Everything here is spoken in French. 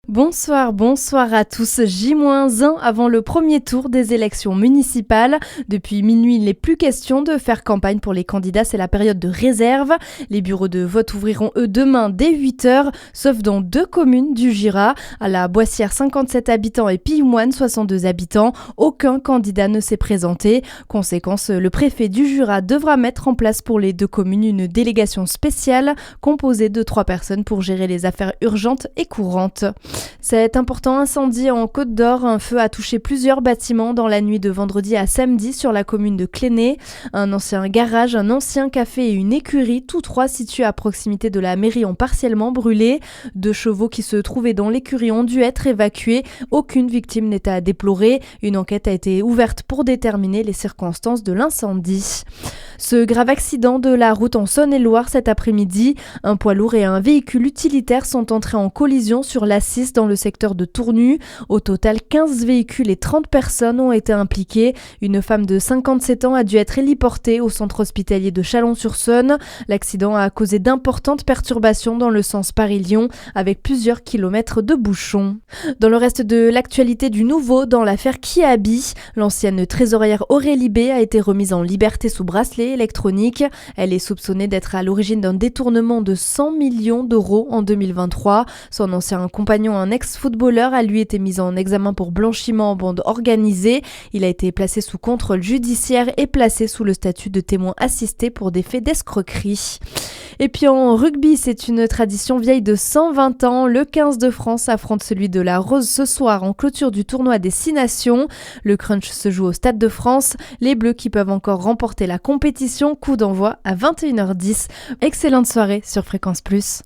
Bonsoir à tous. J-1 avant le premier tour des élections municipales. Depuis minuit, il n'est plus question de faire campagne pour les candidats, c'est la période de réserve. Les bureaux de vote ouvriront eux demain dès 8h, sauf dans 2 communes du Jura. À la Boissière, 57 habitants et Pillmoine, 62 habitants. Aucun candidat ne s'est présenté. Conséquence, le préfet du Jura devra mettre en place pour les 2 communes une délégation spéciale composée de 3 personnes pour gérer les affaires urgentes et courantes. Cet important incendie en Côte d'Or, un feu a touché plusieurs bâtiments dans la nuit de vendredi à samedi sur la commune de Cléné. Un ancien garage, un ancien café et une écurie, tous 3 situés à proximité de la mairie, ont partiellement brûlé. 2 chevaux qui se trouvaient dans l'écurie ont dû être évacués. Aucune victime n'est à déplorer. Une enquête a été ouverte pour déterminer les circonstances de l'incendie. Ce grave accident de la route en Saône-et-Loire cet après-midi, un poids lourd et un véhicule utilitaire sont entrés en collision sur l'A6 dans le secteur de Tournu. Au total, 15 véhicules et 30 personnes ont été impliquées. Une femme de 57 ans a dû être héliportée au centre hospitalier de Chalon-sur-Saône. L'accident a causé d'importantes perturbations dans le sens Paris-Lyon, avec plusieurs kilomètres de bouchons. Dans le reste de l'actualité du nouveau, dans l'affaire Kiabi, l'ancienne trésorière Aurélie B a été remise en liberté sous bracelet électronique. Elle est soupçonnée d'être à l'origine d'un détournement de 100 millions d'euros en 2023. Son ancien compagnon, un ex-footballeur, a lui été mis en examen pour blanchiment en bande organisée. Il a été placé sous contrôle judiciaire et placé sous le statut de témoin assisté pour des faits d'escroquerie. Et puis en rugby, c'est une tradition vieille de 120 ans. Le 15 de France affronte celui de la Rose ce soir en clôture du tournoi des 6 nations. Le crunch se joue au Stade de France. Les Bleus qui peuvent encore remporter la compétition. Coup d'envoi à 21h10. Excellente soirée sur Fréquence Plus.